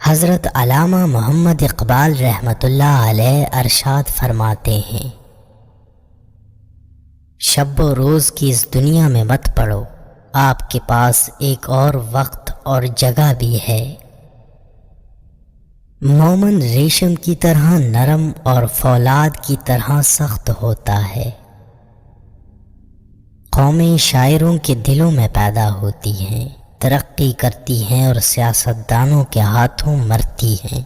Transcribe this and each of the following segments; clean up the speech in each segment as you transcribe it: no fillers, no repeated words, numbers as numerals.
حضرت علامہ محمد اقبال رحمۃ اللہ علیہ ارشاد فرماتے ہیں، شب و روز کی اس دنیا میں مت پڑو، آپ کے پاس ایک اور وقت اور جگہ بھی ہے۔ مومن ریشم کی طرح نرم اور فولاد کی طرح سخت ہوتا ہے۔ قومیں شاعروں کے دلوں میں پیدا ہوتی ہیں، ترقی کرتی ہیں اور سیاستدانوں کے ہاتھوں مرتی ہیں۔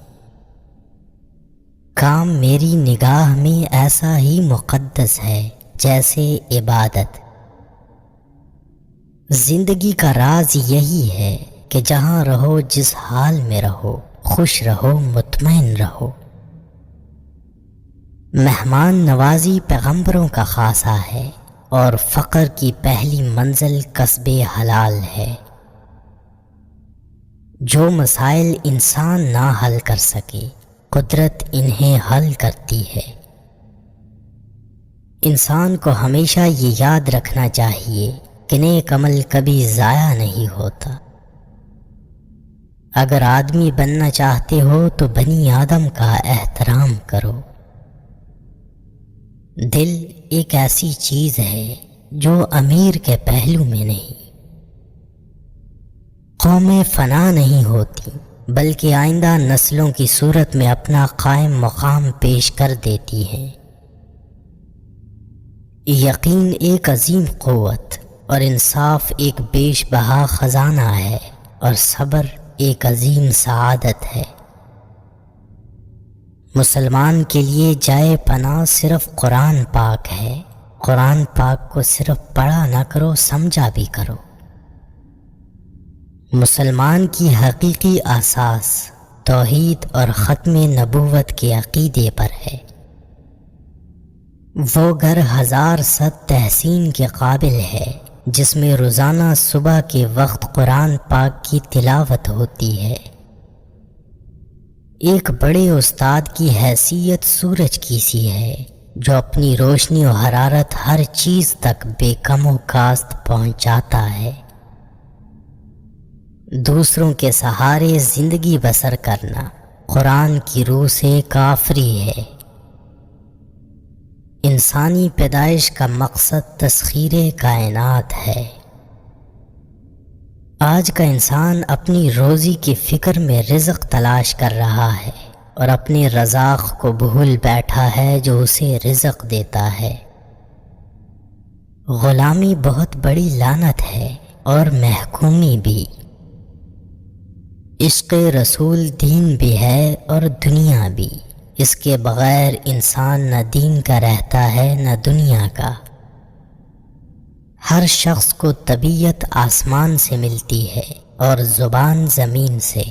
کام میری نگاہ میں ایسا ہی مقدس ہے جیسے عبادت۔ زندگی کا راز یہی ہے کہ جہاں رہو، جس حال میں رہو، خوش رہو، مطمئن رہو۔ مہمان نوازی پیغمبروں کا خاصہ ہے اور فقر کی پہلی منزل کسب حلال ہے۔ جو مسائل انسان نہ حل کر سکے، قدرت انہیں حل کرتی ہے۔ انسان کو ہمیشہ یہ یاد رکھنا چاہیے کہ نیک عمل کبھی ضائع نہیں ہوتا۔ اگر آدمی بننا چاہتے ہو تو بنی آدم کا احترام کرو۔ دل ایک ایسی چیز ہے جو امیر کے پہلو میں نہیں۔ قومیں فنا نہیں ہوتی بلکہ آئندہ نسلوں کی صورت میں اپنا قائم مقام پیش کر دیتی ہیں۔ یقین ایک عظیم قوت اور انصاف ایک بیش بہا خزانہ ہے، اور صبر ایک عظیم سعادت ہے۔ مسلمان کے لیے جائے پناہ صرف قرآن پاک ہے۔ قرآن پاک کو صرف پڑھا نہ کرو، سمجھا بھی کرو۔ مسلمان کی حقیقی اساس توحید اور ختم نبوت کے عقیدے پر ہے۔ وہ گھر ہزار صد تحسین کے قابل ہے جس میں روزانہ صبح کے وقت قرآن پاک کی تلاوت ہوتی ہے۔ ایک بڑے استاد کی حیثیت سورج کی سی ہے جو اپنی روشنی و حرارت ہر چیز تک بے کم و کاست پہنچاتا ہے۔ دوسروں کے سہارے زندگی بسر کرنا قرآن کی روح سے کافری ہے۔ انسانی پیدائش کا مقصد تسخیر کائنات ہے۔ آج کا انسان اپنی روزی کی فکر میں رزق تلاش کر رہا ہے اور اپنے رزاق کو بھول بیٹھا ہے جو اسے رزق دیتا ہے۔ غلامی بہت بڑی لعنت ہے اور محکومی بھی۔ عشق رسول دین بھی ہے اور دنیا بھی۔ اس کے بغیر انسان نہ دین کا رہتا ہے نہ دنیا کا۔ ہر شخص کو طبیعت آسمان سے ملتی ہے اور زبان زمین سے۔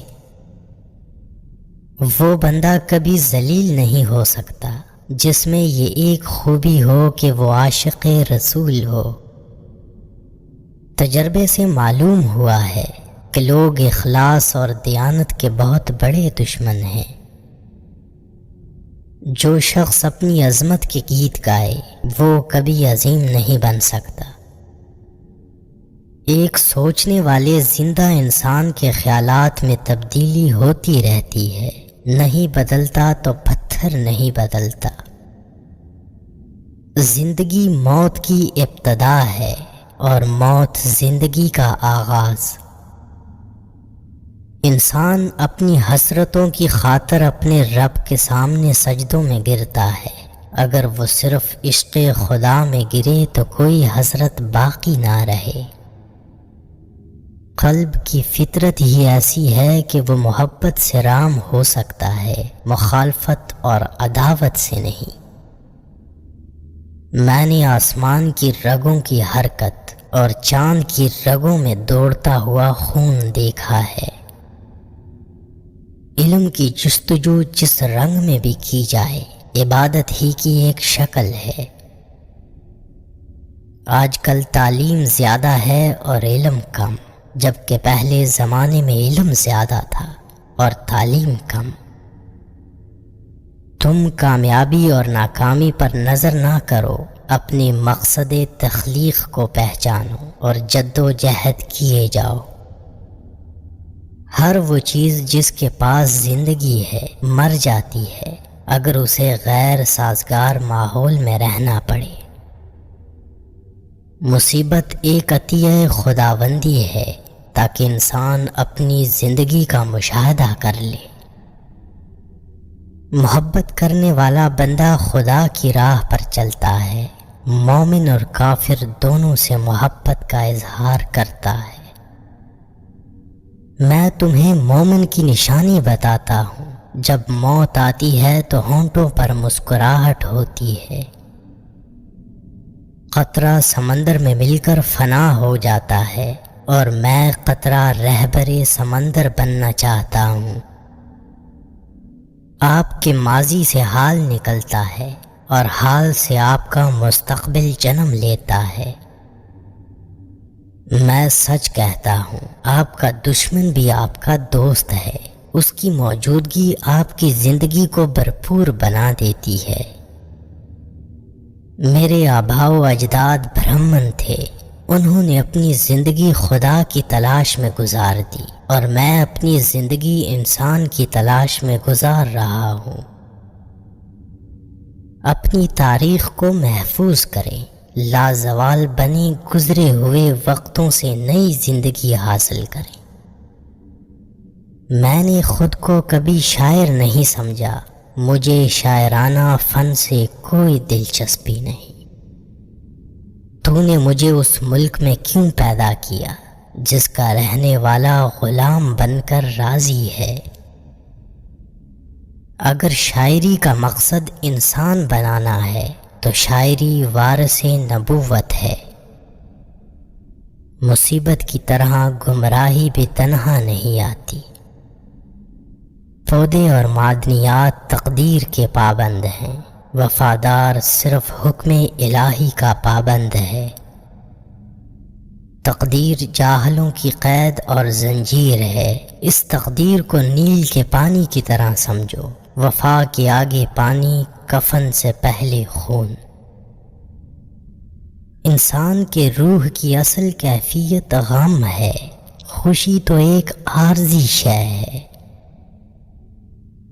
وہ بندہ کبھی ذلیل نہیں ہو سکتا جس میں یہ ایک خوبی ہو کہ وہ عاشق رسول ہو۔ تجربے سے معلوم ہوا ہے کہ لوگ اخلاص اور دیانت کے بہت بڑے دشمن ہیں۔ جو شخص اپنی عظمت کے گیت گائے وہ کبھی عظیم نہیں بن سکتا۔ ایک سوچنے والے زندہ انسان کے خیالات میں تبدیلی ہوتی رہتی ہے، نہیں بدلتا تو پتھر نہیں بدلتا۔ زندگی موت کی ابتدا ہے اور موت زندگی کا آغاز۔ انسان اپنی حسرتوں کی خاطر اپنے رب کے سامنے سجدوں میں گرتا ہے۔ اگر وہ صرف عشق خدا میں گرے تو کوئی حسرت باقی نہ رہے۔ قلب کی فطرت ہی ایسی ہے کہ وہ محبت سے رام ہو سکتا ہے، مخالفت اور عداوت سے نہیں۔ میں نے آسمان کی رگوں کی حرکت اور چاند کی رگوں میں دوڑتا ہوا خون دیکھا ہے۔ علم کی جستجو جس رنگ میں بھی کی جائے، عبادت ہی کی ایک شکل ہے۔ آج کل تعلیم زیادہ ہے اور علم کم، جبکہ پہلے زمانے میں علم زیادہ تھا اور تعلیم کم۔ تم کامیابی اور ناکامی پر نظر نہ کرو، اپنے مقصد تخلیق کو پہچانو اور جد و جہد کیے جاؤ۔ ہر وہ چیز جس کے پاس زندگی ہے مر جاتی ہے اگر اسے غیر سازگار ماحول میں رہنا پڑے۔ مصیبت ایک عطیہ خداوندی ہے تاکہ انسان اپنی زندگی کا مشاہدہ کر لے۔ محبت کرنے والا بندہ خدا کی راہ پر چلتا ہے، مومن اور کافر دونوں سے محبت کا اظہار کرتا ہے۔ میں تمہیں مومن کی نشانی بتاتا ہوں، جب موت آتی ہے تو ہونٹوں پر مسکراہٹ ہوتی ہے۔ قطرہ سمندر میں مل کر فنا ہو جاتا ہے اور میں قطرہ رہبر سمندر بننا چاہتا ہوں۔ آپ کے ماضی سے حال نکلتا ہے اور حال سے آپ کا مستقبل جنم لیتا ہے۔ میں سچ کہتا ہوں، آپ کا دشمن بھی آپ کا دوست ہے۔ اس کی موجودگی آپ کی زندگی کو بھرپور بنا دیتی ہے۔ میرے آباء و اجداد برہمن تھے، انہوں نے اپنی زندگی خدا کی تلاش میں گزار دی اور میں اپنی زندگی انسان کی تلاش میں گزار رہا ہوں۔ اپنی تاریخ کو محفوظ کریں، لازوال بنی گزرے ہوئے وقتوں سے نئی زندگی حاصل کریں۔ میں نے خود کو کبھی شاعر نہیں سمجھا، مجھے شاعرانہ فن سے کوئی دلچسپی نہیں۔ تو نے مجھے اس ملک میں کیوں پیدا کیا جس کا رہنے والا غلام بن کر راضی ہے؟ اگر شاعری کا مقصد انسان بنانا ہے تو شاعری وارث نبوت ہے۔ مصیبت کی طرح گمراہی بھی تنہا نہیں آتی۔ پودے اور معدنیات تقدیر کے پابند ہیں، وفادار صرف حکم الہی کا پابند ہے۔ تقدیر جاہلوں کی قید اور زنجیر ہے، اس تقدیر کو نیل کے پانی کی طرح سمجھو، وفا کے آگے پانی، کفن سے پہلے خون۔ انسان کے روح کی اصل کیفیت غم ہے، خوشی تو ایک عارضی شے ہے۔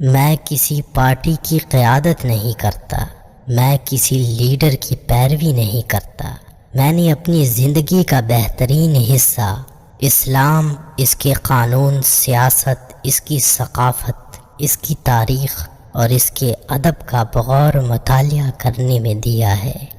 میں کسی پارٹی کی قیادت نہیں کرتا، میں کسی لیڈر کی پیروی نہیں کرتا۔ میں نے اپنی زندگی کا بہترین حصہ اسلام، اس کے قانون، سیاست، اس کی ثقافت، اس کی تاریخ اور اس کے ادب کا بغور مطالعہ کرنے میں دیا ہے۔